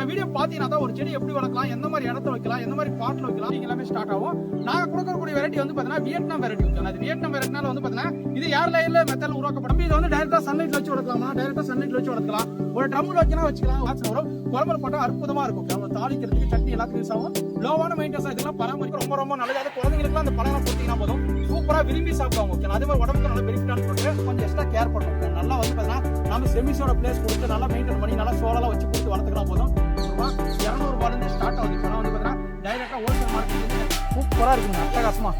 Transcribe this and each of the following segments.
Video பார்த்தீங்கன்னா தான் ஒரு செடி எப்படி வளர்க்கலாம், எந்த மாதிரி இடத்துல வைக்கலாம், எந்த மாதிரி பாட்டில் வைக்கலாம் எல்லாமே ஸ்டார்ட் ஆகும். நாங்கள் கொடுக்கக்கூடிய வெரைட்டி வந்து பார்த்தீங்கன்னா வியட்நாம் வெரைட்டி வைக்கலாம். அது வியட்நாம் வெரைட்டினால வந்து பார்த்தீங்கன்னா இது ஏர் லைன்ல மெத்தடில் உருவாக்கப்படும். இது வந்து டைரக்டா சன்லைட்ல வச்சு வளர்க்கலாமா, டைரக்டா சன்லைட்ல வச்சு வளர்க்கலாம். ஒரு ட்ரம்ல வச்சுனா வச்சுக்கலாம். வாசனை வரும். குழம்பு போட்டால் அற்புதமா இருக்கும். நம்ம தாளிக்கிறதுக்கு சட்னி எல்லாத்துக்கும் யூஸ் ஆகும். லோவான மெயின்டெனன்ஸ் இதெல்லாம் பராமரிக்க ரொம்ப ரொம்ப நல்லது. அது குழந்தைங்களுக்குலாம் அந்த பழம் கொடுத்தீங்கன்னா போதும், சூப்பரா விரும்பி சாப்பிடுவாங்க. ஓகே, அதே மாதிரி உடம்புக்கு நல்ல பெனிஃபிட்டான சொல்லிட்டு கொஞ்சம் எக்ஸ்ட்ரா கேர் பண்ணுவோம். நல்லா வந்து பார்த்தீங்கன்னா நம்ம செமிஸோட பிளேஸ் கொடுத்து நல்லா மெயின்டைன் பண்ணி நல்லா சோலெல்லாம் வச்சு கொடுத்து வளர்த்துக்கலாம் போதும். ₹200 ஸ்டார்ட் ஆகுது. இப்போலாம் வந்து பார்த்தீங்கன்னா டைரக்டா ஹோல்சேல் மார்க்கெட் சூப்பரா இருக்குங்க, அட்டகாசமா.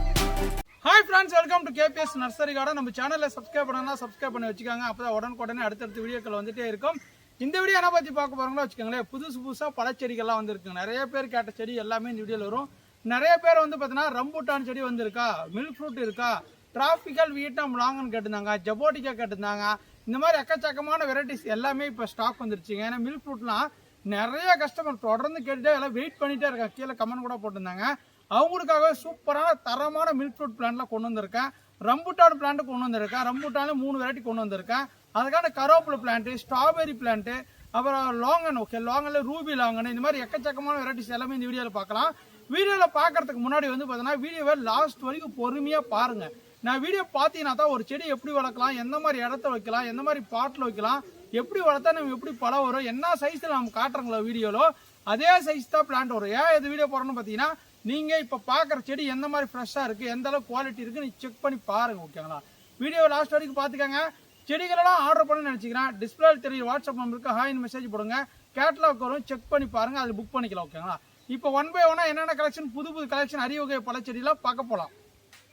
Hi friends, welcome to KBS nursery garden. நம்ம சேனலில் சப்ஸ்கிரைப் பண்ணா சப்ஸ்கிரைப் பண்ணி வச்சுக்காங்க. அப்போ உடனுக்குடனே அடுத்தடுத்த வீடியோக்கள் வந்துட்டே இருக்கும். இந்த வீடியோ என்ன பற்றி பார்க்க போகிறோங்களோ வச்சுக்கோங்களேன். புதுசாக பழச்செடிகள்லாம் வந்துருக்குங்க. நிறைய பேர் கேட்ட செடி எல்லாமே இந்த வீடியோவில் வரும். நிறைய பேர் வந்து பார்த்தீங்கன்னா ரம்பூட்டான் செடி வந்துருக்கா, மில்க் ஃப்ரூட் இருக்கா, டிராபிக்கல் வியட்நாம் லாங்கன்னு கேட்டிருந்தாங்க, ஜபோட்டிக்கா கேட்டிருந்தாங்க. இந்த மாதிரி எக்கச்சக்கமான வெரைட்டிஸ் எல்லாமே இப்போ ஸ்டாக் வந்துருச்சுங்க. ஏன்னா மில்க் ஃப்ரூட்லாம் நிறைய கஸ்டமர் தொடர்ந்து கேட்டுட்டே எல்லாம் வெயிட் பண்ணிகிட்டே இருக்காங்க. கீழே கமெண்ட் கூட போட்டிருந்தாங்க. அவங்களுக்காக சூப்பரான தரமான மில்க் ஃப்ரூட் பிளான்ட்லாம் கொண்டு வந்திருக்கேன். ரம்பூட்டான் பிளான்ட் கொண்டு வந்திருக்கேன். ரம்பூட்டான்ல 3 வெரைட்டி கொண்டு வந்திருக்கேன். அதுக்கான கருவேப்பிலை பிளான்ட், ஸ்ட்ராபெரி பிளான்ட், அப்புறம் லாங்கன். ஓகே, லாங்கன்ல ரூபி லாங்கன், இந்த மாதிரி எக்கச்சக்கமான வெரைட்டிஸ் எல்லாமே இந்த வீடியோவில் பார்க்கலாம். வீடியோவில் பார்க்கறதுக்கு முன்னாடி வந்து பார்த்தீங்கன்னா வீடியோவை லாஸ்ட் வரைக்கும் பொறுமையாக பாருங்க. நான் வீடியோ பார்த்தீங்கன்னா தான் ஒரு செடி எப்படி வளர்க்கலாம், எந்த மாதிரி இடத்த வைக்கலாம், எந்த மாதிரி பாட்டில் வைக்கலாம், எப்படி வளர்த்தா நம்ம எப்படி பழம் வரும், என்ன சைஸில் நம்ம காட்டுறோங்களோ வீடியோவில் அதே சைஸ் தான் பிளான்ட் வரும். ஏன் இது வீடியோ போடுறோன்னு பார்த்தீங்கன்னா நீங்கள் இப்போ பார்க்குற செடி எந்த மாதிரி ஃப்ரெஷ்ஷாக இருக்குது, எந்த அளவுக்கு குவாலிட்டி இருக்குது நீ செக் பண்ணி பாருங்கள். ஓகேங்களா, வீடியோ லாஸ்ட் வரைக்கும் பார்த்துக்கங்க. செடிகளெல்லாம் ஆர்டர் பண்ணி நினச்சிக்கிறேன். டிஸ்பிளே தெரியும் வாட்ஸ்அப் நம்பருக்கு ஹாய்னு மெசேஜ் போடுங்க. கேட்லாக் வரும், செக் பண்ணி பாருங்கள், அது புக் பண்ணிக்கலாம். ஓகேங்களா, இப்போ 1 by 1 என்னென்ன கலெக்ஷன், புது கலெக்ஷன் அரியவகை பழச்செடியெல்லாம் பார்க்க போகலாம்.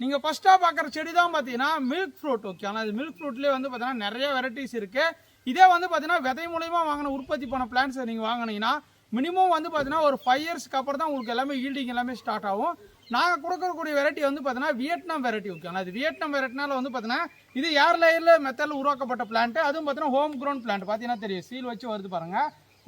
நீங்கள் ஃபஸ்ட்டாக பார்க்குற செடி தான் பார்த்தீங்கன்னா மில்க் ஃப்ரூட். ஓகேங்களா, இது மில்க் ஃப்ரூட்லேயே வந்து பார்த்தீங்கன்னா நிறைய வெரைட்டிஸ் இருக்குது. இதே வந்து பார்த்தீங்கன்னா விதை மூலயமா வாங்கின உற்பத்தி பண்ண பிளான்ட்ஸை நீங்கள் வாங்கினீங்கன்னா மினிமம் வந்து பார்த்தீங்கன்னா ஒரு 5 இயர்ஸ்க்கு அப்புறம் தான் உங்களுக்கு எல்லாமே ஈல்டிங் எல்லாமே ஸ்டார்ட் ஆகும். நாங்கள் கொடுக்கக்கூடிய வெரைட்டி வந்து பார்த்தீங்கன்னா வியட்நாம் வெரைட்டி. ஓகேங்களா, இது வியட்நாம் வெரைட்டினால வந்து பார்த்தீங்கன்னா இது ஏர் லைனில் மெத்தடில் உருவாக்கப்பட்ட பிளான்ட். அதுவும் பார்த்தீங்கன்னா ஹோம் க்ரோன் பிளான்ட். பார்த்தீங்கன்னா தெரியும், சீல் வச்சு வருது பாருங்க,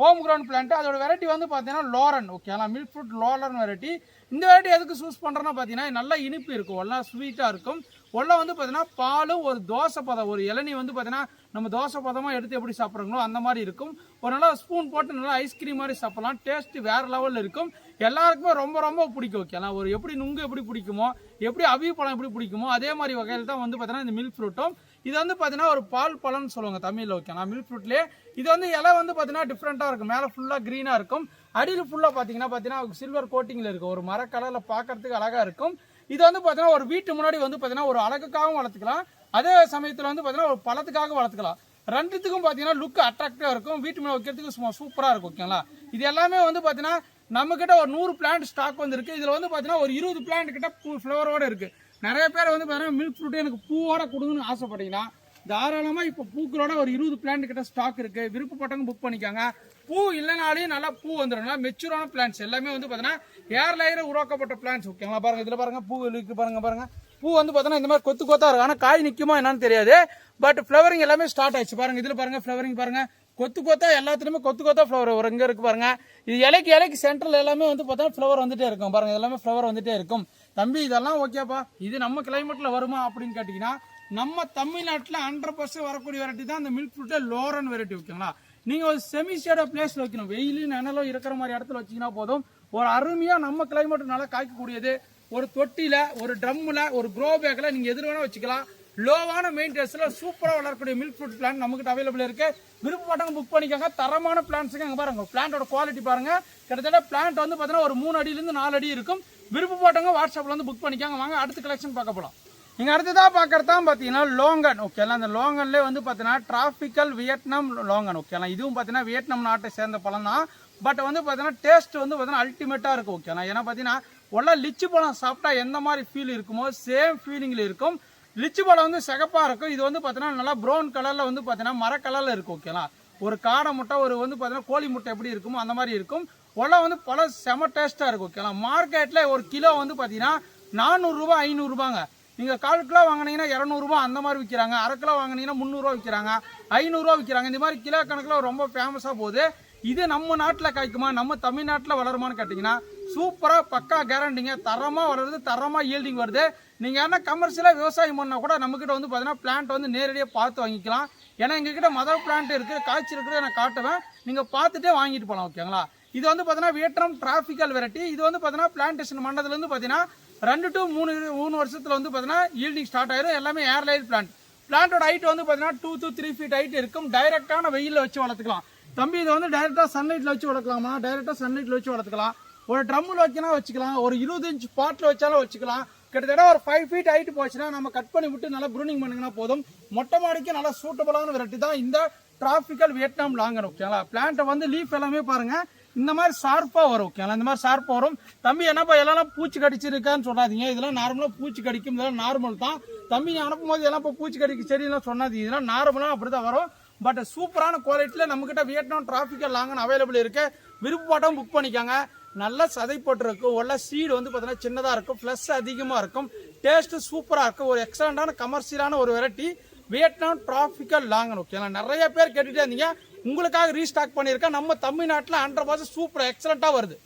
ஹோம் க்ரோன் பிளான்ட். அதோட வெரைட்டி வந்து பார்த்தீங்கன்னா லோரன். ஓகேங்களா, மில்க் ஃப்ரூட் லோரன் வெரைட்டி. இந்த வெரைட்டி எதுக்கு சூஸ் பண்ணுறோன்னா பார்த்தீங்கன்னா நல்லா இனிப்பு இருக்கும், நல்லா ஸ்வீட்டாக இருக்கும். உள்ள வந்து பார்த்தீங்கன்னா பாலும் ஒரு தோசை பதம், ஒரு இளநீ வந்து பார்த்தீங்கன்னா நம்ம தோசை பதமாக எடுத்து எப்படி சாப்பிட்றோங்களோ அந்த மாதிரி இருக்கும். ஒரு நல்லா ஸ்பூன் போட்டு நல்லா ஐஸ்கிரீம் மாதிரி சாப்பிடலாம். டேஸ்ட் வேறு லெவலில் இருக்கும். எல்லாருக்குமே ரொம்ப ரொம்ப பிடிக்கும். ஓகேங்களா, ஒரு எப்படி நுங்கு எப்படி பிடிக்குமோ, எப்படி அவிய பழம் எப்படி பிடிக்குமோ அதே மாதிரி வகையில் தான் வந்து பார்த்தீங்கன்னா இந்த மில்க் ஃப்ரூட்டும். இது வந்து பார்த்தீங்கன்னா ஒரு பால் பழம்னு சொல்லுவாங்க தமிழில். ஓகேங்களா, மில்க் ஃப்ரூட்லேயே இது வந்து இலை வந்து பார்த்தீங்கன்னா டிஃப்ரெண்ட்டாக இருக்கும். மேலே ஃபுல்லாக க்ரீனாக இருக்கும், அடியில் ஃபுல்லாக பார்த்தீங்கன்னா சில்வர் கோட்டிங்கில் இருக்கும். ஒரு மர கலரில் பார்க்கறதுக்கு அழகாக இருக்கும். இது வந்து பார்த்தீங்கன்னா ஒரு வீட்டு முன்னாடி வந்து பார்த்தீங்கன்னா ஒரு அழகுக்காகவும் வளர்த்துக்கலாம், அதே சமயத்தில் வந்து பார்த்தீங்கன்னா ஒரு பழத்துக்காக வளர்த்துக்கலாம். ரெண்டுத்துக்கும் பார்த்தீங்கன்னா லுக் அட்ராக்டிவாக இருக்கும், வீட்டு மேலே வைக்கிறதுக்கு சும்மா சூப்பராக இருக்கும். ஓகேங்களா, இது எல்லாமே வந்து பார்த்தீங்கன்னா நம்மக்கிட்ட ஒரு 100 பிளான்ட் ஸ்டாக் வந்துருக்கு. இதில் வந்து பார்த்தீங்கன்னா ஒரு 20 பிளான்ட் கிட்ட ஃப்ளவரோடு இருக்குது. நிறைய பேர் வந்து பார்த்தீங்கன்னா மில்க் ஃப்ரூட்டு எனக்கு பூவோட கொடுங்கன்னு ஆசைப்பட்டீங்கன்னா தாராளமாக இப்போ பூக்களோட ஒரு 20 பிளான்ட் கிட்ட ஸ்டாக் இருக்குது. விருப்பப்பட்டவங்க புக் பண்ணிக்காங்க. பூ இல்லைனாலையும் நல்லா பூ வந்துடும். மெச்சூரான பிளான்ட்ஸ் எல்லாமே வந்து பார்த்தீங்கன்னா ஏர் லைனில் உருவாக்கப்பட்ட பிளான்ட்ஸ். ஓகேங்களா, பாருங்க, இதில் பாருங்க பூ இருக்கு பாருங்க. பூ வந்து பார்த்தீங்கன்னா இந்த மாதிரி கொத்து கொத்தா இருக்கும். ஆனால் காய் நிற்குமா என்னன்னு தெரியாது. பட் ஃப்ளவரிங் எல்லாமே ஸ்டார்ட் ஆயிடுச்சு பாருங்க. இதில் பாருங்க ஃப்ளவரிங் பாருங்க, கொத்து கொத்தா எல்லாத்துலேயுமே கொத்து கொத்தா ஃப்ளவர் வரும். இங்கே இருக்கு பாருங்க. இது இலைக்கு சென்டரில் எல்லாமே வந்து பார்த்தீங்கன்னா ஃப்ளவர் வந்துட்டே இருக்கும். பாருங்க, எல்லாமே ஃப்ளவர் வந்துட்டே இருக்கும். தம்பி இதெல்லாம் ஓகேப்பா, இது நம்ம கிளைமேட்டில் வருமா அப்படின்னு கேட்டிங்கன்னா நம்ம தமிழ்நாட்டில் 100% வரக்கூடிய வெரைட்டி தான் இந்த மில்க் ஃப்ரூட்டே லோரன் வெரைட்டி. ஓகேங்களா, நீங்கள் ஒரு செமி ஷேடோ பிளேஸில் வைக்கணும், வெயில் நிழலோ இருக்கிற மாதிரி இடத்துல வச்சிங்கன்னா போதும். ஒரு அருமையாக நம்ம கிளைமேட்டு நல்லா காய்க்கக்கூடியது. ஒரு தொட்டியில், ஒரு ட்ரம்மில், ஒரு க்ரோ பேக்கில் நீங்கள் எது வேணால் வச்சுக்கலாம். லோவான மெயின்டெனன்ஸில் சூப்பராக வளரக்கூடிய மில்க் ஃப்ரூட் பிளான்ட் நம்மகிட்ட அவைலபிள் இருக்குது. விருப்பப்பட்டவங்க புக் பண்ணிக்கோங்க. தரமான பிளான்ட்ஸுங்க. அங்கே பாருங்கள், பிளான்ட்டோட குவாலிட்டி பாருங்கள். கிட்டத்தட்ட பிளான்ட் வந்து பார்த்தீங்கன்னா ஒரு 3 அடியிலேருந்து 4 அடி இருக்கும். விருப்பப்பட்டவங்க வாட்ஸ்அப்பில் வந்து புக் பண்ணிக்காங்க. வாங்க அடுத்த கலெக்ஷன் பார்க்க போகலாம். நீங்கள் அடுத்ததாக பார்க்குறது தான் பார்த்தீங்கன்னா லோங்கன். ஓகேலாம், அந்த லோங்கன்லேயே வந்து பார்த்தீங்கன்னா டிராபிக்கல் வியட்நாம் லோங்கன். ஓகேலாம், இதுவும் பார்த்தீங்கன்னா வியட்நாம் நாட்டை சேர்ந்த பழம் தான். பட் வந்து பார்த்தீங்கன்னா டேஸ்ட் வந்து பார்த்தீங்கன்னா அல்டிமேட்டாக இருக்கும். ஓகேலாம், ஏன்னா பார்த்தீங்கன்னா உள்ள லிச்சி பழம் சாப்பிட்டா எந்த மாதிரி ஃபீல் இருக்குமோ சேம் ஃபீலிங்கில் இருக்கும். லிச்சி பழம் வந்து சிகப்பாக இருக்கும். இது வந்து பார்த்தீங்கன்னா நல்லா ப்ரௌன் கலரில் வந்து பார்த்தீங்கன்னா மர கலரில் இருக்கும். ஓகேலாம், ஒரு காடை முட்டை, ஒரு வந்து பார்த்தீங்கன்னா கோழி முட்டை எப்படி இருக்குமோ அந்த மாதிரி இருக்கும். உள்ள வந்து பழம் செம டேஸ்ட்டாக இருக்கும். ஓகேலாம், மார்க்கெட்டில் ஒரு கிலோ வந்து பார்த்தீங்கன்னா 400 ரூபா 500 ரூபாங்க. நீங்கள் 1/4 கிலோ வாங்கினீங்கன்னா 200 ரூபா அந்த மாதிரி விற்கிறாங்க. அரை கிலோ வாங்கினீங்கன்னா 300 ரூபா விற்கிறாங்க, 500 ரூபா விற்கிறாங்க. இந்த மாதிரி கிலோ கணக்கில் ரொம்ப ஃபேமஸாக போகுது. இது நம்ம நாட்டில் காய்க்குமா, நம்ம தமிழ்நாட்டில் வளருமான்னு கேட்டிங்கன்னா சூப்பராக பக்கா கேரண்டிங்க. தரமாக வளருது, தரமாக ஈல்டிங் வருது. நீங்கள் என்ன கமர்ஷியலாக விவசாயம் பண்ணால் கூட நம்மக்கிட்ட வந்து பார்த்தீங்கன்னா பிளான்ட் வந்து நேரடியாக பார்த்து வாங்கிக்கலாம். ஏன்னா எங்ககிட்ட மதர் பிளான்ட் இருக்குது, காய்ச்சி இருக்கிறத நான் காட்டுவேன், நீங்கள் பார்த்துட்டே வாங்கிட்டு போகலாம். ஓகேங்களா, இது வந்து பார்த்தீங்கன்னா வியட்நாம் டிராபிக்கல் வெரைட்டி. இது வந்து பார்த்தீங்கன்னா பிளான்டேஷன் மண்டலத்துலேருந்து பார்த்தீங்கன்னா 2 to 3 வருஷத்துல வந்து பார்த்தீங்கன்னா ஈல்டிங் ஸ்டார்ட் ஆயிரும். எல்லாமே ஏர்லைன் பிளான்ட். பிளான்டோட ஹைட் வந்து பார்த்தீங்கன்னா 2 to 3 feet ஹைட் இருக்கும். டைரக்டான வெயிலில் வச்சு வளர்த்துக்கலாம். தம்பி இது வந்து டைரெக்டாக சன்லைட்டில் வச்சு வளர்க்கலாமா? டைரெக்டாக சன்லைட்டில் வச்சு வளர்த்துக்கலாம். ஒரு ட்ரம்மில் வைக்கணும் வச்சுக்கலாம். ஒரு 20 inch பாட்டில் வச்சாலும் வச்சுக்கலாம். கிட்டத்தட்ட ஒரு 5 feet ஹைட் போச்சுன்னா நம்ம கட் பண்ணி விட்டு நல்லா ப்ரூனிங் பண்ணுங்கன்னா போதும். மொட்டை மாடிக்கு நல்லா சூட்டபுளான வெரைட்டி தான் இந்த டிராபிக்கல் வியட்நாம் லாங்கன். ஓகேங்களா? பிளான்ட்டை வந்து லீஃப் எல்லாமே பாருங்க இந்த மாதிரி ஷார்ப்பாக வரும். ஓகேங்களா? இந்த மாதிரி ஷார்ப்பாக வரும். தம்பி என்னப்பா எல்லாம் பூச்சி கடிச்சிருக்கான்னு சொல்லாதீங்க. இதெல்லாம் நார்மலாக பூச்சி கடிக்கும். இதெல்லாம் நார்மல் தான். தம்பி நீ அனுப்பும் போது எல்லாம் இப்போ பூச்சி கடிக்கு செடியெல்லாம் சொன்னாதீங்க. இதெல்லாம் நார்மலாக அப்படி தான் வரும். பட் சூப்பரான குவாலிட்டியில் நம்மகிட்ட வியட்நாம் டிராபிக்கல் லாங்கன் அவைலபிள் இருக்கு. விருப்பப்பட்டம் புக் பண்ணிக்காங்க. நல்லா சதை போட்டுருக்கும். உள்ள சீடு வந்து பார்த்தீங்கன்னா சின்னதாக இருக்கும். ப்ளஸ் அதிகமாக இருக்கும். டேஸ்ட்டு சூப்பராக இருக்கும். ஒரு எக்ஸலண்டான கமர்ஷியலான ஒரு வெரைட்டி வியட்நாம் டிராபிக்கல் லாங்கன். ஓகேங்களா? நிறைய பேர் கேட்டுகிட்டே இருந்தீங்க. உங்களுக்காக ரீஸ்டாக் பண்ணியிருக்கேன். நம்ம தமிழ்நாட்டில் 100% சூப்பர் எக்ஸலண்ட்டாக வருது.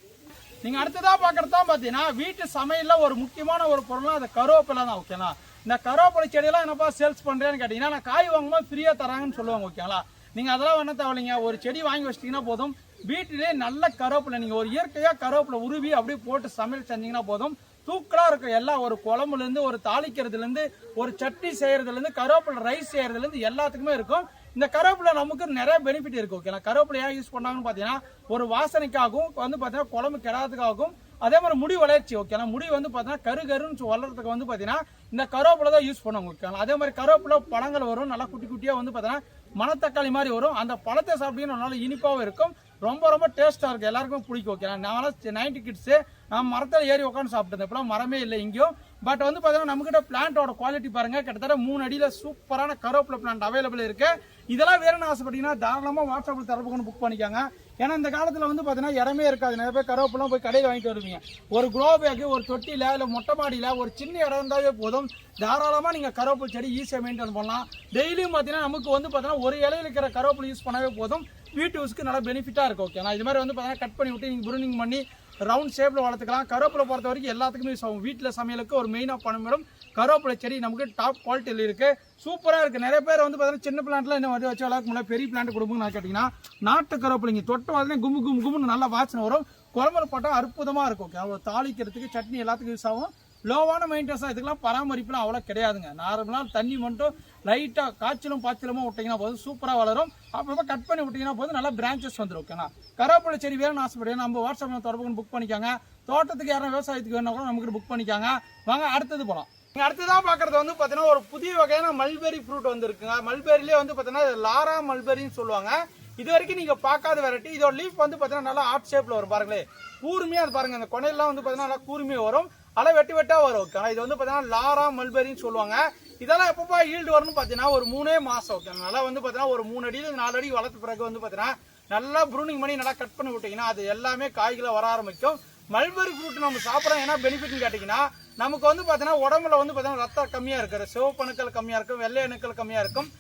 நீங்கள் அடுத்ததாக பார்க்குறது தான் பார்த்தீங்கன்னா வீட்டு சமையலில் ஒரு முக்கியமான ஒரு பொருள்னா அது கருவேப்பிலை தான். ஓகேங்களா? இந்த கருவேப்பிலை செடியெல்லாம் என்னப்பா சேல்ஸ் பண்ணுறேன்னு கேட்டிங்கன்னா நான் காய் வாங்கும்போது ஃப்ரீயாக தராங்கன்னு சொல்லுவாங்க. ஓகேங்களா? நீங்கள் அதெல்லாம் வேணா தேவையில்லைங்க. ஒரு செடி வாங்கி வச்சிட்டிங்கன்னா போதும். வீட்டிலே நல்ல கருவேப்பிலை நீங்கள் ஒரு இயற்கையாக கருவேப்பிலை உருவி அப்படியே போட்டு சமையல் செஞ்சீங்கன்னா போதும். தூக்கலாக இருக்கும். எல்லாம் ஒரு குழம்புலேருந்து ஒரு தாளிக்கிறதுலேருந்து ஒரு சட்னி செய்கிறதுலேருந்து கருவேப்பிலை ரைஸ் செய்கிறதுலேருந்து எல்லாத்துக்குமே இருக்கும். இந்த கருவேப்பிலை நமக்கு நிறைய பெனிஃபிட் இருக்கு. ஓகேங்களா? கருவேப்பிலை ஏன் யூஸ் பண்ணாங்கன்னு பார்த்தீங்கன்னா ஒரு வாசனைக்காகவும் வந்து பார்த்தீங்கன்னா குழம்பு கிடாததுக்காகவும் அதே மாதிரி முடி வளர்ச்சி. ஓகேங்களா? முடி வந்து பார்த்தீங்கன்னா கருன்னு வளர்றதுக்கு வந்து பார்த்தீங்கன்னா இந்த கருவேப்பிலை தான் யூஸ் பண்ணுவாங்க. ஓகேங்களா? அதே மாதிரி கருவேப்பிலை பழங்கள் வரும். நல்லா குட்டி குட்டியாக வந்து பார்த்தீங்கன்னா மணத்தக்காளி மாதிரி வரும். அந்த பழத்தை சாப்பிட்டீங்கன்னா நல்லா இனிப்பாகவும் இருக்கும். ரொம்ப ரொம்ப டேஸ்ட்டாக இருக்கும். எல்லாருக்குமே பிடிக்கும். ஓகேங்களா? நாங்களாம் 90 கிட்ஸு நான் மரத்தில் ஏறி உட்காந்து சாப்பிட்டேன். இப்போலாம் மரமே இல்லை இங்கேயும். பட் வந்து பார்த்தீங்கன்னா நம்மகிட்ட பிளான்ட்டோட குவாலிட்டி பாருங்கள். கிட்டத்தட்ட 3 அடியில் சூப்பரான கருவேப்பிலை பிளான்ட் அவைலபிள் இருக்குது. இதெல்லாம் வேணும்னு ஆசைப்பட்டீங்கன்னா தாராளமாக வாட்ஸ்அப்பில் தொடர்பு புக் பண்ணிக்காங்க. ஏன்னா இந்த காலத்தில் வந்து பார்த்தீங்கன்னா இடமே இருக்காது. நிறைய பேர் கருவேப்பிலாம் போய் கடையில் வாங்கிட்டு வருவீங்க. ஒரு க்ரோ பேக்கு ஒரு தொட்டியில் இல்லை மொட்டை மாடியில் ஒரு சின்ன இடம் இருந்தாவே போதும். தாராளமாக நீங்கள் கருவேப்பிலை செடி ஈஸியாக மெயின்டைன் பண்ணலாம். டெய்லியும் பார்த்தீங்கன்னா நமக்கு வந்து பார்த்தீங்கன்னா ஒரு இலையில் இருக்கிற கருவேப்பிலை யூஸ் பண்ணவே போதும். வீட்டு யூஸ்க்கு நல்லா பெனிஃபிட்டாக இருக்கும். ஓகேங்களா? இது மாதிரி வந்து பார்த்தீங்கன்னா கட் பண்ணி விட்டு நீங்கள் ப்ரூனிங் பண்ணி ரவுண்ட் ஷேப்பில் வளர்த்துக்கலாம். கருவேப்பிலை பொறுத்த வரைக்கும் எல்லாத்துக்குமே யூஸ் ஆகும். வீட்டில் சமையலுக்கு ஒரு மெயினாக பண்ணும் கருவேப்பிலை செடி நமக்கு டாப் குவாலிட்டியில் இருக்குது. சூப்பராக இருக்குது. நிறைய பேர் வந்து பார்த்தீங்கன்னா சின்ன பிளான்ட்லாம் என்ன வந்து வச்சு வளர்க்க முடியல. பெரிய பிளான்ட் கொடுப்போம் நான் கேட்டிங்கன்னா நாட்டு கருவேப்பிலைங்க தொட்ட வாசனை கும்முன்னு நல்லா வாசனை வரும். குழம்புல போட்டால் அற்புதமாக இருக்கும். ஓகே? ஒரு தாளிக்கிறதுக்கு சட்னி எல்லாத்துக்கும் யூஸ் ஆகும். லோவான மெயின்டெனன்ஸாக இதுக்கெல்லாம் பராமரிப்புலாம் அவ்வளோ கிடையாதுங்க. நார்மலாக தண்ணி மட்டும் லைட்டாக காய்ச்சலும் பாய்ச்சலுமா விட்டிங்கன்னா போதும் சூப்பராக வளரும். அப்பப்போ கட் பண்ணி விட்டிங்கன்னா போதும் நல்லா பிரான்ச்சஸ் வந்துடும். ஓகேங்களா? கருவேப்பிலை செடி வேணும்னு ஆசைப்படுறேன் நம்ம வாட்ஸ்அப்பில் தொடர்புன்னு புக் பண்ணிக்காங்க. தோட்டத்துக்கு யாரும் விவசாயத்துக்கு வேணும் கூட நமக்கு புக் பண்ணிக்காங்க. வாங்க அடுத்தது போகலாம். நீங்கள் அடுத்ததான் பார்க்குறது வந்து பார்த்தீங்கன்னா ஒரு புதிய வகையான மல்பெரி ஃப்ரூட் வந்துருக்குங்க. மல்பெரிலே வந்து பார்த்தீங்கன்னா லாரா மல்பெரின்னு சொல்லுவாங்க. இது வரைக்கும் நீங்கள் பார்க்காத வெரைட்டி. இதோட லீஃப் வந்து பார்த்தீங்கன்னா நல்லா ஆர்ட் ஷேப்பில் வரும். பாருங்களேன் கூர்மையாக அது பாருங்கள். அந்த கொனையெல்லாம் வந்து பார்த்தீங்கன்னா நல்லா கூர்மையாக வரும். நல்லா வெட்டாக வரும். ஓகே? இது வந்து பார்த்தீங்கன்னா லாரா மல்பெரின்னு சொல்லுவாங்க. இதெல்லாம் எப்பப்பா ஈல்டு வரும்னு பார்த்தீங்கன்னா ஒரு 3 மாதம். ஓகே? நல்லா வந்து பார்த்தீங்கன்னா ஒரு 3 அடியில் 4 அடி வளர்த்த பிறகு வந்து பார்த்தீங்கன்னா நல்லா ப்ரூனிங் பண்ணி நல்லா கட் பண்ணி விட்டிங்கன்னா அது எல்லாமே காய்களை வர ஆரம்பிக்கும். மல்பெரி ஃப்ரூட் நம்ம சாப்பிட்றோம் ஏன்னா பெனிஃபிட்னு கேட்டிங்கன்னா நமக்கு வந்து பார்த்தீங்கன்னா உடம்புல வந்து பார்த்தீங்கன்னா ரத்தம் கம்மியாக இருக்குது. சிவப்பு அணுக்கள் கம்மியாக இருக்கும். வெள்ளை அணுக்கள் கம்மியாக இருக்கும்.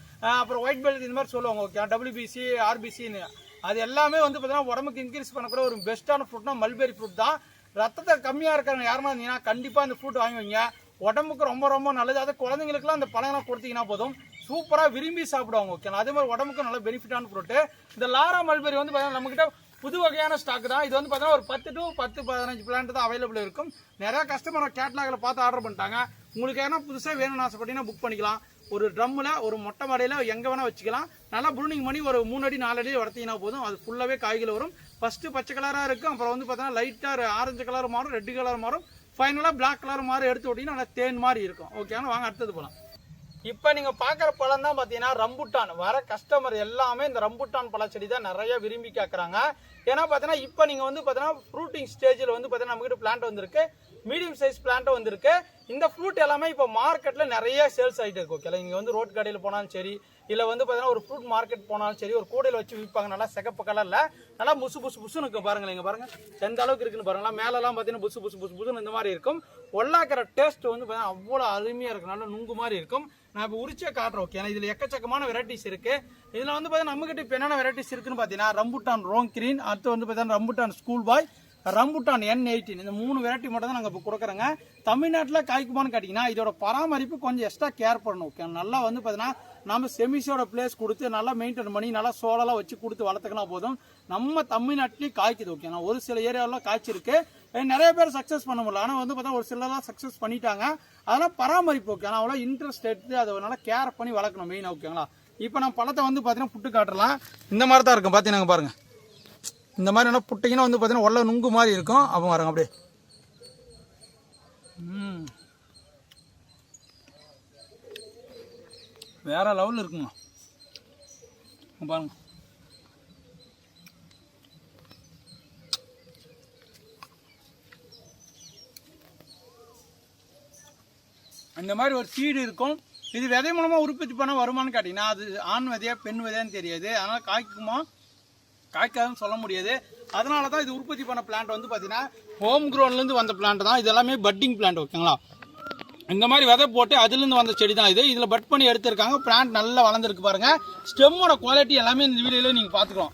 அப்புறம் ஒயிட் பெல்ட் இந்த மாதிரி சொல்லுவாங்க. ஓகே? WBC RBCன்னு அது எல்லாமே வந்து பார்த்தீங்கன்னா உடம்புக்கு இன்க்ரீஸ் பண்ணக்கூட ஒரு பெஸ்ட்டான ஃப்ரூட்னா மல்பெரி ஃப்ரூட் தான். ரத்தத்தை கம்மியாக இருக்கிறவங்க யாருமா இருந்தீங்கன்னா கண்டிப்பாக இந்த ஃப்ரூட் வாங்குவீங்க. உடம்புக்கு ரொம்ப ரொம்ப நல்லது. அது குழந்தைங்களுக்குலாம் அந்த பழங்கள்லாம் கொடுத்தீங்கன்னா போதும் சூப்பராக விரும்பி சாப்பிடுவாங்க. ஓகே? அதே மாதிரி உடம்புக்கு நல்ல பெனிஃபிட்டான ஃப்ரூட்டு. இந்த லாரா மல்பெரி வந்து பார்த்தீங்கன்னா நம்மகிட்ட புது வகையான ஸ்டாக் தான். இது வந்து பார்த்தீங்கன்னா ஒரு 10 to 15 பிளான்ட் தான் அவைலபிள் இருக்கும். நிறைய கஸ்டமர் கேட்லாகில் பார்த்து ஆர்டர் பண்ணிட்டாங்க. உங்களுக்கு ஏன்னா புதுசாக வேணும்னு ஆசைப்பட்டீங்கன்னா புக் பண்ணிக்கலாம். ஒரு ட்ரம்மில் ஒரு மொட்டை மாடையில் எங்கே வேணால் வச்சுக்கலாம். நல்லா ப்ரூனிங் பண்ணி ஒரு 3 அடி 4 அடி வளர்த்திங்கன்னா போதும். அது ஃபுல்லாகவே காய்கள் வரும். ஃபஸ்ட்டு பச்சை கலராக இருக்கும். அப்புறம் வந்து பார்த்தீங்கன்னா லைட்டாக ஆரஞ்சு கலர் மாறும். ரெட் கலர் மாறும். ஃபைனலாக பிளாக் கலர் மாறும். எடுத்து விட்டிங்கன்னா நல்லா தேன் மாதிரி இருக்கும். ஓகேங்களா? வாங்க அடுத்தது போகலாம். இப்போ நீங்கள் பார்க்குற பழம் தான் பார்த்தீங்கன்னா ரம்புட்டான். வர கஸ்டமர் எல்லாமே இந்த ரம்புட்டான் பழச்செடி தான் நிறைய விரும்பி கேட்குறாங்க. ஏன்னா பார்த்தீங்கன்னா இப்போ நீங்கள் வந்து பார்த்தீங்கன்னா ஃப்ரூட்டிங் ஸ்டேஜில் வந்து பார்த்தீங்கன்னா நம்மகிட்ட பிளான்ட் வந்திருக்கு. மீடியம் சைஸ் பிளான்ட் வந்திருக்கு. இந்த ஃப்ரூட் எல்லாமே இப்போ மார்க்கெட்டில் நிறைய சேல்ஸ் ஆகிட்டு இருக்கு. ஓகே? நீங்கள் வந்து ரோட் கடையில் போனாலும் சரி இல்லை வந்து பார்த்தீங்கன்னா ஒரு ஃப்ரூட் மார்க்கெட் போனாலும் சரி ஒரு கூடையில் வச்சு விற்பாங்க. நல்லா சிகப்பு கலரில் நல்லா புசுன்னு இருக்கு. பாருங்களேன் இங்கே பாருங்கள் எந்த அளவுக்கு இருக்குன்னு பாருங்களா. மேலெல்லாம் பார்த்தீங்கன்னா புசுன்னு இந்த மாதிரி இருக்கும். ஒல்லாக்கிற டேஸ்ட் வந்து பார்த்தீங்கன்னா அவ்வளோ அருமையாக இருக்கும். நல்லா நுங்கு மாதிரி இருக்கும். நான் இப்போ உரிச்சே காட்டுறேன். ஓகே? ஏன்னா இதில் எக்கச்சக்கமான வெரைட்டிஸ் இருக்குது. இதில் வந்து பார்த்தீங்கன்னா நம்மகிட்ட இப்போ என்னென்ன வெரைட்டிஸ் இருக்குன்னு பார்த்தீங்கன்னா ரம்புட்டான் ரோங் கிரீன், அடுத்து வந்து பார்த்தீங்கன்னா ரம்புட்டான் ஸ்கூல் பாய், ரம்புட்டான் N18 இந்த 3 வெரைட்டி மட்டும் தான் நாங்கள் இப்போ கொடுக்குறோங்க. தமிழ்நாட்டில் காய்க்குமான்னு கேட்டிங்கன்னா இதோட பராமரிப்பு கொஞ்சம் எக்ஸ்ட்ரா கேர் பண்ணணும். ஓகே? நல்லா வந்து பார்த்தீங்கன்னா நம்ம செமிஸோட பிளேஸ் கொடுத்து நல்லா மெயின்டைன் பண்ணி நல்லா சோலெல்லாம் வச்சு கொடுத்து வளர்த்துக்கினா போதும். நம்ம தமிழ்நாட்டிலேயே காய்க்குது ஓகேங்களா. ஒரு சில ஏரியாவெல்லாம் காய்ச்சிருக்கு, நிறைய பேர் சக்ஸஸ் பண்ண முடியல. ஆனால் வந்து பார்த்தா ஒரு சிலர்லாம் சக்ஸஸ் பண்ணிட்டாங்க. அதெல்லாம் பராமரிப்பு ஓகேங்களா, அவ்வளோ இன்ட்ரெஸ்ட் எடுத்து அதை நல்லா கேர் பண்ணி வளர்க்கணும் மெயின் ஓகேங்களா. இப்போ நான் பழத்தை வந்து பார்த்தீங்கன்னா புட்டு காட்டுறலாம். இந்த மாதிரி தான் இருக்கும் பார்த்தீங்கன்னா பாருங்கள். இந்த மாதிரி நல்லா புட்டிங்கன்னா வந்து பார்த்தீங்கன்னா உள்ள நுங்கு மாதிரி இருக்கும். அப்போ பாருங்க அப்படியே வேற லெவலில் இருக்குங்க பாருங்க. இந்த மாதிரி ஒரு சீடு இருக்கும். இது விதை மூலமாக உற்பத்தி பண்ண வருமானு கேட்டிங்கன்னா அது ஆண் விதையா பெண் விதையான்னு தெரியாது. அதனால் காய்க்குமா காய்க்காதுன்னு சொல்ல முடியாது. அதனால தான் இது உற்பத்தி பண்ண பிளான்ட் வந்து பார்த்தீங்கன்னா ஹோம் க்ரோன்லேருந்து வந்த பிளான்ட் தான். இது எல்லாமே பட்டிங் பிளான்ட் ஓகேங்களா. இந்த மாதிரி விதை போட்டு அதுலேருந்து வந்த செடி தான் இது. இதில் பட் பண்ணி எடுத்திருக்காங்க. பிளான்ட் நல்லா வளர்ந்துருக்கு பாருங்கள். ஸ்டெம்மோட குவாலிட்டி எல்லாமே இந்த வீடியோவில் நீங்கள் பார்த்துக்கலாம்.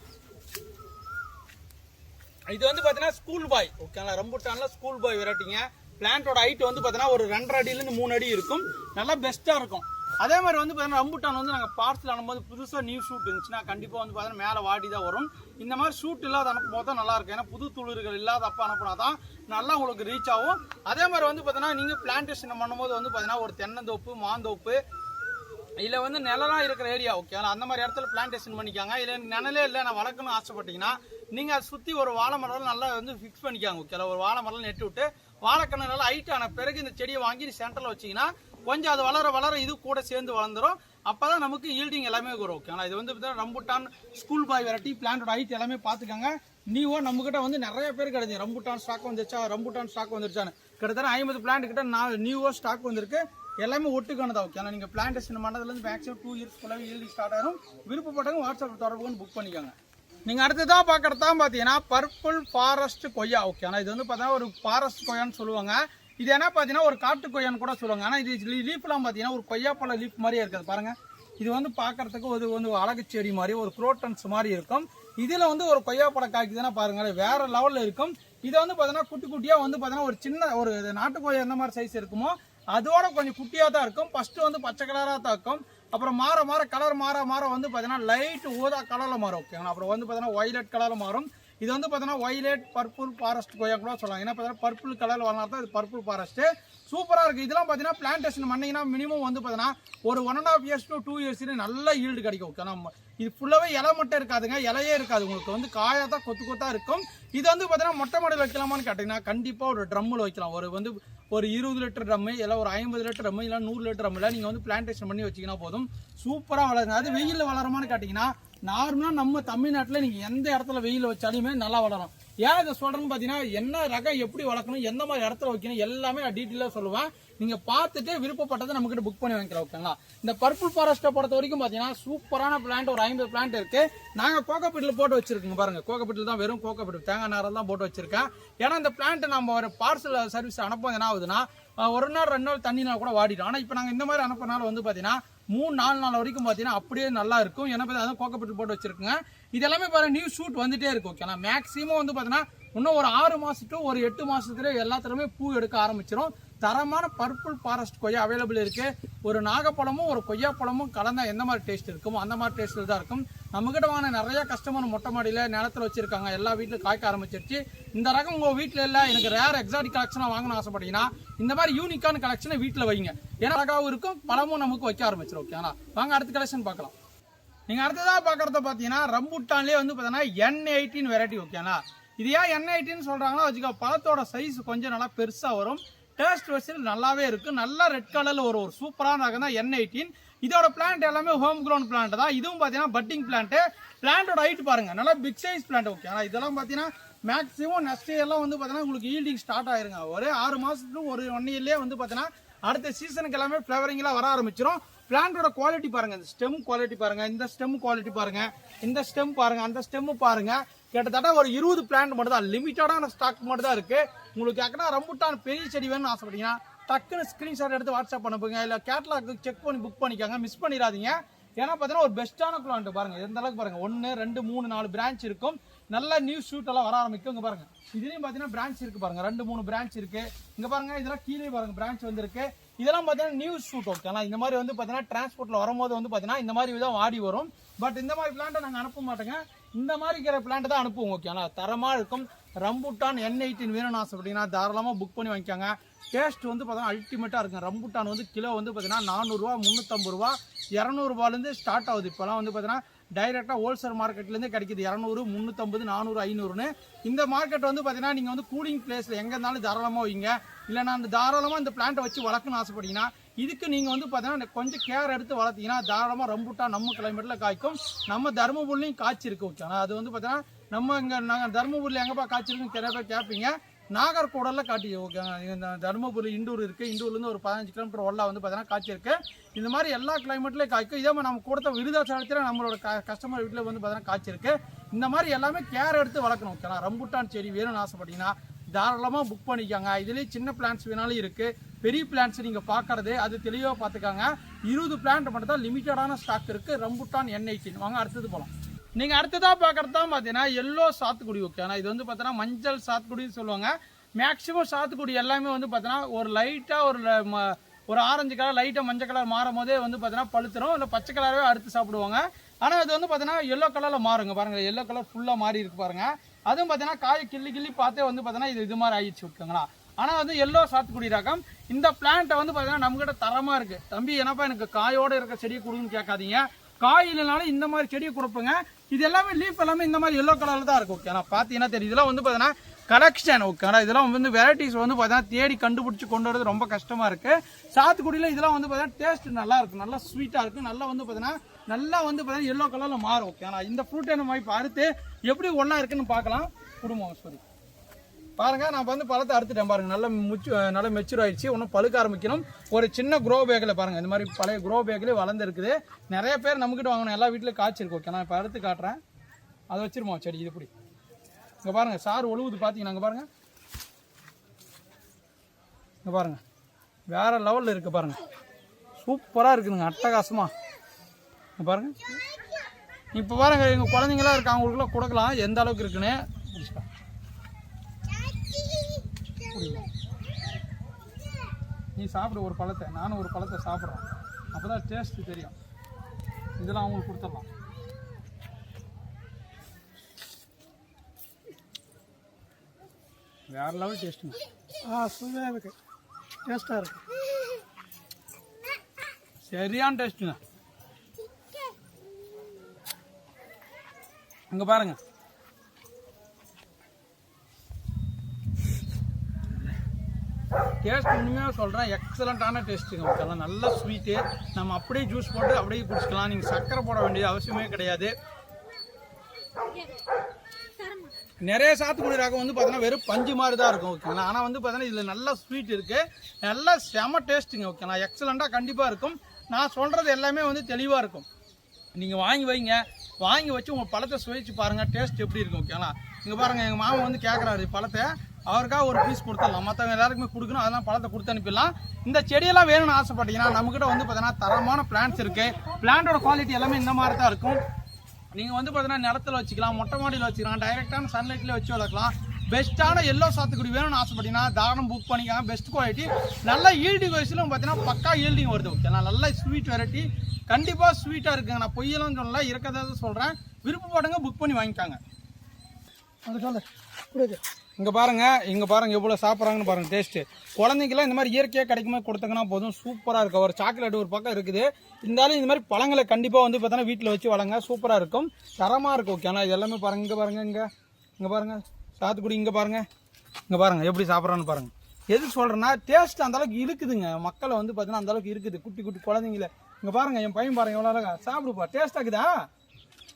இது வந்து பார்த்தீங்கன்னா ஸ்கூல் பாய் ஓகேங்களா. ரம்புட்டானில் ஸ்கூல் பாய் வெரைட்டிங்க. பிளான்ட்டோட ஹைட் வந்து பார்த்தீங்கன்னா ஒரு 2.5 அடியிலேருந்து 3 அடி இருக்கும். நல்லா பெஸ்ட்டாக இருக்கும். அதே மாதிரி வந்து பார்த்தீங்கன்னா ரம்புட்டான் வந்து நாங்கள் பார்சல் அனுப்பும்போது புதுசாக நியூ ஷூட் இருந்துச்சுன்னா கண்டிப்பாக வந்து பார்த்தீங்கன்னா மேலே வாடி தான் வரும். இந்த மாதிரி ஷூட் இல்லாத அனுப்பும் போது தான் நல்லாயிருக்கும். ஏன்னா புது துளிர்கள் இல்லாத அப்போ அனுப்புனா தான் நல்லா உங்களுக்கு ரீச் ஆகும். அதே மாதிரி வந்து பார்த்தீங்கன்னா நீங்கள் பிளான்டேஷன் பண்ணும்போது வந்து பார்த்தீங்கன்னா ஒரு தென்னந்தோப்பு மாந்தோப்பு இல்லை வந்து நிலலாம் இருக்கிற ஏரியா ஓகேங்களா, அந்த மாதிரி இடத்துல பிளான்டேஷன் பண்ணிக்காங்க. இல்லை நிழலே இல்லை நான் வளர்க்கணும்னு ஆசைப்பட்டீங்கன்னா நீங்கள் அதை சுற்றி ஒரு வாழை மரம் நல்லா வந்து ஃபிக்ஸ் பண்ணிக்காங்க ஓகேங்களா. ஒரு வாழை மரம் நெட்டு விட்டு வாழைக்கண்ணு நல்லா ஹைட் ஆன பிறகு இந்த செடியை வாங்கி சென்டரில் வச்சிங்கன்னா கொஞ்சம் அது வளர வளர இது கூட சேர்ந்து வளர்ந்துடும். அப்போ தான் நமக்கு ஈல்டிங் எல்லாமே வரும் ஓகேங்களா. இது வந்து பார்த்தீங்கன்னா ரம்புட்டான் ஸ்கூல் பாய் வெரைட்டி. பிளான்டோட ஹைட் எல்லாமே பார்த்துக்கோங்க. நீவோ நம்மகிட்ட வந்து நிறைய பேர் கிடையாது ரம்புட்டான் ஸ்டாக் வந்துருச்சா ரம்புட்டான் ஸ்டாக் வந்துருச்சான்னு கிட்டத்தட்ட 50 பிளான்ட் கிட்ட நியூவோ ஸ்டாக் வந்திருக்கு. எல்லாமே ஒட்டுக்கானதா ஓகேங்களா. நீங்கள் பிளான்டேஷன் பண்ணதுலேருந்து மேக்ஸிமம் 2 இயர்ஸ்க்குள்ளே ஈல்டிங் ஸ்டார்ட் ஆகும். விருப்பப்பட்டவங்க வாட்ஸ்அப் தொடர்புன்னு புக் பண்ணிக்கோங்க. நீங்கள் அடுத்ததான் பார்க்குறதான் பார்த்தீங்கன்னா பர்பிள் ஃபாரஸ்ட் கொய்யா ஓகேங்களா. இது வந்து பார்த்தீங்கன்னா ஒரு ஃபாரஸ்ட் கொய்யான்னு சொல்லுவாங்க. இது என்ன பார்த்தீங்கன்னா ஒரு காட்டு கொய்யான்னு கூட சொல்லுவாங்க. ஆனால் இது லீஃப்லாம் பார்த்தீங்கன்னா ஒரு கொய்யாப்பழ லீஃப் மாதிரியே இருக்குது பாருங்கள். இது வந்து பார்க்கறதுக்கு ஒரு வந்து அழகு செடி மாதிரி ஒரு குரோட்டன்ஸ் மாதிரி இருக்கும். இதில் வந்து ஒரு கொய்யாப்பழம் காய்க்குதுன்னா பாருங்கள் வேற லெவலில் இருக்கும். இதை வந்து பார்த்தீங்கன்னா குட்டி குட்டியாக வந்து பார்த்தீங்கன்னா ஒரு சின்ன ஒரு நாட்டு கொய்யா எந்த மாதிரி சைஸ் இருக்குமோ அதோட கொஞ்சம் குட்டியாக தான் இருக்கும். ஃபஸ்ட்டு வந்து பச்சை கலராக தான் இருக்கும். அப்புறம் மாற மாற கலர் மாற மாற வந்து பார்த்தீங்கன்னா லைட் ஊதா கலரில் மாறும் ஓகேங்களா. அப்புறம் வந்து பார்த்தீங்கன்னா ஒய்லட் கலரில் மாறும். இது வந்து பார்த்தீங்கன்னா ஒய்லட் பர்பிள் ஃபாரஸ்ட் கொய்யா கூட சொல்லலாம். ஏன்னா பார்த்தீங்கன்னா பர்பிள் கலரில் வரலாம் தான் இது பர்பிள் ஃபாரஸ்ட்டு சூப்பராக இருக்குது. இதெல்லாம் பார்த்தீங்கன்னா பிளான்டேஷன் பண்ணிங்கன்னா மினிமம் வந்து பார்த்தீங்கன்னா ஒரு 1.5 years to 2 years நல்ல ஈல்டு கிடைக்கும் ஓகே. இது ஃபுல்லாகவே இலை மட்டும் இருக்காதுங்க, இலையே இருக்காது உங்களுக்கு வந்து காயாக தான் கொத்து கொத்தாக இருக்கும். இது வந்து பார்த்தீங்கன்னா மொட்டை மாடியில் வைக்கலாமான்னு கேட்டிங்கன்னா கண்டிப்பாக ஒரு ட்ரம்மில் வைக்கலாம். ஒரு 20 லிட்டர் ட்ரம்மு இல்லை ஒரு 50 லிட்டர் ட்ரம்மு இல்லை 100 லிட்டர் ட்ரம்மில் நீங்கள் வந்து பிளான்டேஷன் பண்ணி வச்சிங்கன்னா போதும் சூப்பராக வளருங்க. அது வெயிலில் வளருமான்னு கேட்டிங்கன்னா நார்மலாக நம்ம தமிழ்நாட்டில் நீங்கள் எந்த இடத்துல வெயில் வச்சாலுமே நல்லா வளரும். ஏன் இதை சொல்கிறேன்னு பார்த்தீங்கன்னா என்ன ரகம் எப்படி வளர்க்கணும் எந்த மாதிரி இடத்துல வைக்கணும் எல்லாமே நான் டீட்டெயிலாக சொல்லுவேன். நீங்கள் பார்த்துட்டு விருப்பப்பட்டதை நம்மகிட்ட புக் பண்ணி வாங்கிக்கலாம் ஓகேங்களா. இந்த பர்பிள் ஃபாரஸ்ட்டை பொறுத்த வரைக்கும் பார்த்தீங்கன்னா சூப்பரான பிளான்ட் ஒரு 50 பிளான்ட் இருக்குது. நாங்கள் கோகப்பீட்டில் போட்டு வச்சிருக்கோங்க பாருங்கள். கோகப்பீட்டில் தான் வெறும் கோகப்பீட்டு தேங்காய் நேரம் தான் போட்டு வச்சிருக்கேன். ஏன்னா இந்த பிளான்ட்டை நம்ம ஒரு பார்சல் சர்வீஸ் அனுப்பும் என்ன ஆகுதுன்னா ஒரு நாள் 2 நாள் தண்ணினா கூட வாடிடும். ஆனால் இப்போ நாங்கள் இந்த மாதிரி அனுப்புறனால வந்து பார்த்தீங்கன்னா 3-4 நாள் வரைக்கும் பார்த்தீங்கன்னா அப்படியே நல்லா இருக்கும். ஏன்னா அதான் கோகப்பீட்டு போட்டு வச்சிருக்குங்க. இது எல்லாமே பாருங்க நியூ ஷூட் வந்துட்டே இருக்கும் ஓகேங்களா. மேக்ஸிமம் வந்து பார்த்தீங்கன்னா இன்னும் ஒரு 6 மாதம் to ஒரு 8 மாதத்துல எல்லாத்துலேயுமே பூ எடுக்க ஆரம்பிச்சிடும். தரமான பர்பிள் ஃபாரஸ்ட் கொய்யா அவைலபிள் இருக்குது. ஒரு நாகப்பழமும் ஒரு கொய்யாப்பழமும் கலந்தா எந்த மாதிரி டேஸ்ட் இருக்குமோ அந்த மாதிரி டேஸ்ட்டில் தான் இருக்கும். நம்மகிட்ட வாங்கின நிறைய கஸ்டமர் மொட்டை மாடியில் நிலத்தில் வச்சுருக்காங்க. எல்லா வீட்டிலும் காய்க்க ஆரம்பிச்சிருச்சு. இந்த ரகம் உங்கள் வீட்டில் இல்லை எனக்கு ரேர் எக்ஸாட்டிக் கலெக்ஷனாக வாங்கணும்னு ஆசைப்பட்டீங்கன்னா இந்த மாதிரி யூனிக்கான கலெக்ஷனை வீட்டில் வைங்க. ஏன்னா ரகாவும் இருக்கும் பழமும் நமக்கு வைக்க ஆரம்பிச்சிடும் ஓகேங்களா. வாங்க அடுத்த கலெக்ஷன் பார்க்கலாம். நீங்கள் அடுத்ததாக பார்க்குறத பார்த்தீங்கன்னா ரம்புட்டான்லேயே வந்து பார்த்தீங்கன்னா N18 வெரைட்டி ஓகேங்களா. இது ஏன் N18 சொல்கிறாங்கன்னா வச்சுக்கோ பழத்தோட சைஸ் கொஞ்சம் நல்லா பெருசாக வரும். டேஸ்ட் வச்சு நல்லாவே இருக்குது. நல்லா ரெட் கலரில் ஒரு சூப்பரான ரகம் தான் N18. இதோட பிளான்ட் எல்லாமே ஹோம் க்ரோன் பிளான்ட் தான். இதுவும் பார்த்தீங்கன்னா பட்டிங் பிளான்ட்டு. பிளான்ட்டோட ஹைட் பாருங்கள் நல்லா பிக் சைஸ் பிளான்ட் ஓகேங்களா. இதெல்லாம் பார்த்தீங்கன்னா மேக்ஸிமம் நெக்ஸ்ட் இயர்லாம் வந்து பார்த்தீங்கன்னா உங்களுக்கு ஈல்டிங் ஸ்டார்ட் ஆயிருங்க. ஒரு 6 மாதத்துக்கு ஒரு 1 இயர்லேயே வந்து பார்த்தீங்கன்னா அடுத்த சீசனுக்கு எல்லாமே ஃப்ளவரிங்லாம் வர ஆரம்பிச்சிடும். பிளான்ட்டோட குவாலிட்டி பாருங்கள். இந்த ஸ்டெம் குவாலிட்டி பாருங்கள், இந்த ஸ்டெம் குவாலிட்டி பாருங்கள், இந்த ஸ்டெம் பாருங்கள், அந்த ஸ்டெம்மு பாருங்கள். கிட்டத்தட்ட ஒரு 20 பிளான்ட் மட்டும் தான் லிமிட்டடான ஸ்டாக் மட்டும் தான் இருக்குது. உங்களுக்கு யாருன்னா ரம்புட்டான் பெரிய செடி வேணும்னு ஆசைப்பட்டீங்கன்னா டக்குன்னு ஸ்க்ரீன்ஷாட் எடுத்து வாட்ஸ்அப் அனுப்புங்க. இல்லை கேட்லாக் செக் பண்ணி புக் பண்ணிக்கோங்க. மிஸ் பண்ணிடாதீங்க. ஏன்னா பார்த்தீங்கன்னா ஒரு பெஸ்ட்டான பிளான்ட் பாருங்கள். எந்த அளவுக்கு பாருங்கள் 1 2 3 4 பிரான்ச் இருக்கும். நல்ல நியூ ஷூட் எல்லாம் வர ஆரம்பிக்கும். இங்கே பாருங்கள் இதுலேயும் பார்த்தீங்கன்னா பிரான்ச் இருக்குது பாருங்கள். 2 3 பிரான்ச் இருக்குது. இங்கே பாருங்கள் இதெல்லாம் கீழே பாருங்கள் பிரான்ச் வந்துருக்கு. இதெல்லாம் பார்த்தீங்கன்னா நியூஸ் ஷூட் ஓகேங்களா. இந்த மாதிரி வந்து பார்த்தீங்கன்னா டிரான்ஸ்போர்ட்டில் வரும்போது வந்து பார்த்தீங்கன்னா இந்த மாதிரி தான் வாடி வரும். பட் இந்த மாதிரி பிளான்ட்டை நாங்கள் அனுப்ப மாட்டோங்க. இந்த மாதிரி இருக்கிற பிளான்ட் தான் அனுப்புவோம் ஓகேங்களா. தரமாக இருக்கும். ரம்புட்டான் N18 வேணும்னு ஆசைப்பட்டீங்கன்னா தாராளமாக புக் பண்ணி வாங்கிக்காங்க. டேஸ்ட் வந்து பார்த்தீங்கன்னா அல்டிமேட்டாக இருக்கும். ரம்புட்டான் வந்து கிலோ வந்து பார்த்தீங்கன்னா 400 ரூபா, 350 ரூபா, 200 ரூபாலேருந்து ஸ்டார்ட் ஆகுது. இப்போலாம் வந்து பார்த்தீங்கன்னா டைரெக்டாக ஹோல்சேல் மார்க்கெட்லேருந்து கிடைக்கிது 200, 350, 400, 500ன்னு. இந்த மார்க்கெட் வந்து பார்த்தீங்கன்னா நீங்கள் வந்து கூலிங் பிளேஸில் எங்கே இருந்தாலும் தாராளமாக வைங்க. இல்லைனா அந்த தாராளமாக இந்த பிளான்ட்டை வச்சு வளர்க்கணும்னு ஆசைப்பட்டீங்கன்னா இதுக்கு நீங்கள் வந்து பார்த்தீங்கன்னா கொஞ்சம் கேர் எடுத்து வளர்த்தீங்கன்னா தாராளமாக ரம்புட்டான் நம்ம கிளைமேட்டில் காய்க்கும். நம்ம தருமபுரிலையும் காய்ச்சிருக்கு ஓகேங்களா. அது வந்து பார்த்தீங்கன்னா நம்ம இங்கே நாங்கள் தருமபுரியில் எங்கேப்பா காய்ச்சிருக்குன்னு நிறைய பேர் கேட்பீங்க. நாகர்கோடலில் காட்டி ஓகேங்க. இந்த தருமபுரி இண்டூர் இருக்குது. இண்டூர்லேருந்து ஒரு 15 கிலோமீட்டர் ஒல்லா வந்து பார்த்தீங்கன்னா காய்ச்சிருக்கு. இந்த மாதிரி எல்லா கிளைமேட்லேயும் காய்க்கும். இதே மாதிரி நம்ம கொடுத்த விருதாச்சலத்தில் நம்மளோட கஸ்டமர் வீட்டில் வந்து பார்த்தீங்கன்னா காய்ச்சிருக்கு. இந்த மாதிரி எல்லாமே கேர் எடுத்து வளர்க்கணும் ஓகேங்களா. ரம்புட்டான் செடி வேணும்னு ஆசைப்பட்டீங்கன்னா தாராளமாக புக் பண்ணிக்காங்க. இதுலேயே சின்ன பிளான்ஸ் வேணாலும் இருக்குது. பெரிய பிளான்ஸ் நீங்கள் பார்க்குறது அது தெளிவாக பார்த்துக்காங்க. 20 பிளான்ட் மட்டும் தான் லிமிட்டடான ஸ்டாக் இருக்குது. Rambutan N18. வாங்க அடுத்தது போகலாம். நீங்கள் அடுத்ததாக பார்க்குறது தான் பார்த்தீங்கன்னா எல்லோ சாத்துக்குடி ஓகேண்ணா. இது வந்து பார்த்தீங்கன்னா மஞ்சள் சாத்துக்குடின்னு சொல்லுவாங்க. மேக்ஸிமம் சாத்துக்குடி எல்லாமே வந்து பார்த்தீங்கன்னா ஒரு லைட்டாக ஒரு ஆரஞ்சு கலர் லைட்டாக மஞ்சள் கலர் மாறும் போதே வந்து பார்த்தீங்கன்னா பழுத்துரும். இல்லை பச்சை கலராகவே அறுத்து சாப்பிடுவாங்க. ஆனால் அது வந்து பார்த்தீங்கன்னா எல்லோ கலரில் மாறுங்க பாருங்கள். எல்லோ கலர் ஃபுல்லாக மாறி இருக்கு பாருங்கள். அதுவும் பார்த்தீங்கன்னா காயை கிள்ளி பார்த்தே வந்து பார்த்தீங்கன்னா இது மாதிரி ஆயிடுச்சு ஓகேங்களா. ஆனால் வந்து எல்லோ சாத்துக்குடி ரகம். இந்த பிளான்ட்டை வந்து பார்த்தீங்கன்னா நம்மகிட்ட தரமாக இருக்குது. தம்பி என்னப்பா எனக்கு காயோடு இருக்க செடியை கொடுன்னு கேட்காதீங்க. காய் இல்லைனாலும் இந்த மாதிரி செடியை கொடுப்பேங்க. இது எல்லாமே லீஃப் எல்லாமே இந்த மாதிரி எல்லோ கலரில் தான் இருக்கும் ஓகேண்ணா. பார்த்தீங்கன்னா தெரியும். இதெல்லாம் வந்து பார்த்தீங்கன்னா கலெக்ஷன் ஓகேண்ணா. இதெல்லாம் வந்து வெரைட்டிஸ் வந்து பார்த்தீங்கன்னா தேடி கண்டுபிடிச்சி கொண்டு வரது ரொம்ப கஷ்டமாக இருக்குது. சாத்துக்குடியில் இதெல்லாம் வந்து பார்த்தீங்கன்னா டேஸ்ட் நல்லா இருக்கும். நல்லா ஸ்வீட்டாக இருக்கும். நல்லா வந்து பார்த்தீங்கன்னா எல்லோ கலரில் மாறும் ஓகேண்ணா. இந்த ஃப்ரூட்டை நம்ம இப்போ அறுத்து எப்படி ஒன்றா இருக்குன்னு பார்க்கலாம். குடும்பம் சரி பாருங்கள். நான் வந்து பழத்தை அறுத்துட்டேன் பாருங்கள். நல்லா மெச்சூர் ஆயிடுச்சு. ஒன்றும் பழுக்க ஆரம்பிக்கணும். ஒரு சின்ன க்ரோ பேக்கில் பாருங்கள். இந்த மாதிரி பழைய க்ரோ பேக்கிலே வளர்ந்துருக்குது. நிறைய பேர் நம்மக்கிட்ட வாங்கணும். எல்லா வீட்டிலும் காய்ச்சிருக்கு ஓகே. நான் இப்போ அறுத்து காட்டுறேன். அதை வச்சிருமா செடி. இது இப்படி இங்கே பாருங்கள். சாறு ஒழுகுது பார்த்தீங்கன்னா அங்கே பாருங்கள். இங்கே பாருங்கள். வேறு லெவலில் இருக்குது பாருங்கள். சூப்பராக இருக்குதுங்க. அட்டகாசமாக இங்கே பாருங்கள். இப்போ பாருங்கள் எங்கள் குழந்தைங்களாம் இருக்காங்க. அவங்களுக்குலாம் கொடுக்கலாம். எந்த அளவுக்கு இருக்குன்னு நீ சாப்பிடு ஒரு பழத்தை. நானும் ஒரு பழத்தை சாப்பிட்றேன். அப்போ தான் டேஸ்ட்டு தெரியும். இதெல்லாம் அவங்களுக்கு கொடுத்துடலாம். வேறு லெவல் டேஸ்ட்டுங்க. சுவையாக இருக்கு. டேஸ்ட்டாக இருக்கு. சரியான டேஸ்ட்டுங்க. அங்கே பாருங்கள். டேஸ்ட் உண்மையாக சொல்கிறேன். எக்ஸலண்ட்டான டேஸ்ட்டுங்க ஓகேலாம். நல்ல ஸ்வீட்டு. நம்ம அப்படியே ஜூஸ் போட்டு அப்படியே குடிச்சிக்கலாம். நீங்கள் சர்க்கரை போட வேண்டியது அவசியமே கிடையாது. நிறைய சாத்துக்குடி ரகம் வந்து பார்த்தீங்கன்னா வெறும் பஞ்சு மாதிரி தான் இருக்கும் ஓகேங்களா. ஆனால் வந்து பார்த்தீங்கன்னா இதில் நல்ல ஸ்வீட் இருக்குது. நல்லா செம டேஸ்ட்டுங்க ஓகேங்களா. எக்ஸலண்ட்டாக கண்டிப்பாக இருக்கும். நான் சொல்கிறது எல்லாமே வந்து தெளிவாக இருக்கும். நீங்கள் வாங்கி வைங்க. வாங்கி வச்சு உங்கள் பழத்தை சுவைச்சு பாருங்கள். டேஸ்ட் எப்படி இருக்கும் ஓகேங்களா. இங்கே பாருங்கள். எங்கள் மாமா வந்து கேட்குறாரு பழத்தை. அவருக்காக ஒரு பீஸ் கொடுத்துடலாம். மற்றவங்க எல்லாருக்குமே கொடுக்கணும். அதெல்லாம் பழத்தை கொடுத்து அனுப்பிடலாம். இந்த செடியெல்லாம் வேணும்னு ஆசைப்பட்டீங்கன்னா நம்மக்கிட்ட வந்து பார்த்தீங்கன்னா தரமான பிளான்ட்ஸ் இருக்குது. பிளான்ட்டோட குவாலிட்டி எல்லாமே இந்த மாதிரி தான் இருக்கும். நீங்கள் வந்து பார்த்தீங்கன்னா நிலத்தில் வச்சுக்கலாம், மொட்டை மாடியில் வச்சுக்கலாம், டைரெக்டான சன்லைட்லேயே வச்சு வளர்க்கலாம். பெஸ்ட்டான எல்லோ சாத்துக்குடி வேணும்னு ஆசைப்பட்டீங்கன்னா தாராளம் புக் பண்ணிக்காங்க. Best quality. நல்ல ஈல்டிங் வயசுல பார்த்தீங்கன்னா பக்கா ஈல்டிங் வருது ஓகேங்களா. நல்ல ஸ்வீட் வெரைட்டி. கண்டிப்பாக ஸ்வீட்டாக இருக்குங்க. நான் பொய்யெல்லாம் சொல்லல, இருக்கிறத சொல்கிறேன். விருப்பப்படுங்க, புக் பண்ணி வாங்கிக்காங்க. அது சொல்ல இங்கே பாருங்கள் எவ்வளோ சாப்பிட்றாங்கன்னு பாருங்கள். டேஸ்ட்டு குழந்தைங்களாம் இந்த மாதிரி இயற்கையாக கிடைக்குமா கொடுத்தங்கன்னா போதும். சூப்பராக இருக்கும். ஒரு சாக்லேட் ஒரு பக்கம் இருக்குது. இருந்தாலும் இந்த மாதிரி பழங்களை கண்டிப்பாக வந்து பார்த்தோன்னா வீட்டில் வச்சு வளங்க. சூப்பராக இருக்கும். தரமாக இருக்கும் ஓகே. ஆனால் இது எல்லாமே பாருங்கள். இங்கே பாருங்கள் சாத்துக்குடி. இங்கே பாருங்கள் எப்படி சாப்பிட்றான்னு பாருங்கள். எதுக்கு சொல்கிறேன்னா டேஸ்ட் அந்தளவுக்கு இருக்குதுங்க. மக்களை வந்து பார்த்தீங்கன்னா அந்தளவுக்கு இருக்குது. குட்டி குட்டி குழந்தைங்கள இங்கே பாருங்கள். என் பையன் பாருங்கள் எவ்வளோ அழகா சாப்பிடுப்பா. டேஸ்ட்டாக இருக்குதா?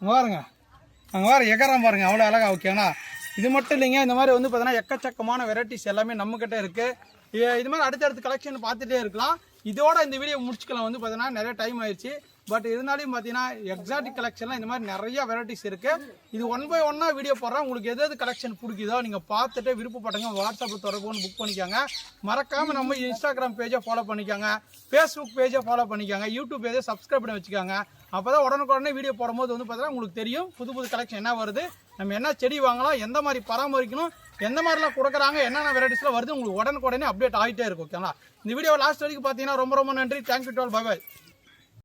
இங்கே பாருங்கள். அங்கே எகரம் பாருங்கள் அவ்வளோ அழகா ஓகேண்ணா. இது மட்டும் இல்லைங்க. இந்த மாதிரி வந்து பார்த்தீங்கன்னா எக்கச்சக்கமான வெரைட்டிஸ் எல்லாமே நம்மக்கிட்ட இருக்குது. இது மாதிரி அடுத்தடுத்து கலெக்ஷன் பார்த்துட்டே இருக்கலாம். இதோட இந்த வீடியோ முடிச்சுக்கலாம். வந்து பார்த்தீங்கன்னா நிறைய டைம் ஆயிடுச்சு. பட் இருந்தாலும் பார்த்தீங்கன்னா எக்ஸாட்டிக் கலெக்ஷன்லாம் இந்த மாதிரி நிறைய வெரைட்டிஸ் இருக்குது. இது 1 by 1 வீடியோ போடுறேன். உங்களுக்கு எது கலெக்ஷன் பிடிக்குதோ நீங்கள் பார்த்துட்டு விருப்பப்பட்டங்க வாட்ஸ்அப்பில் தொடர்புன்னு புக் பண்ணிக்காங்க. மறக்காமல் நம்ம இன்ஸ்டாகிராம் பேஜை ஃபாலோ பண்ணிக்காங்க. ஃபேஸ்புக் பேஜை ஃபாலோ பண்ணிக்காங்க. யூடியூப் பேஜை சப்ஸ்கிரைப் பண்ணி வச்சுக்காங்க. அப்போ தான் உடனுக்குடனே வீடியோ போடும்போது வந்து பார்த்தீங்கன்னா உங்களுக்கு தெரியும் புது கலெக்ஷன் என்ன வருது. நம்ம என்ன செடி வாங்கலாம், எந்த மாதிரி பராமரிக்கணும், எந்த மாதிரிலாம் கொடுக்குறாங்க, என்னென்ன வெரைட்டிஸ்லாம் வருது உங்களுக்கு உடனுக்குடனே அப்டேட் ஆகிட்டே இருக்கும். ஓகேங்களா? இந்த வீடியோ லாஸ்ட் வரைக்கும் பார்த்தீங்கன்னா ரொம்ப ரொம்ப நன்றி. Thank you to all. Bye by.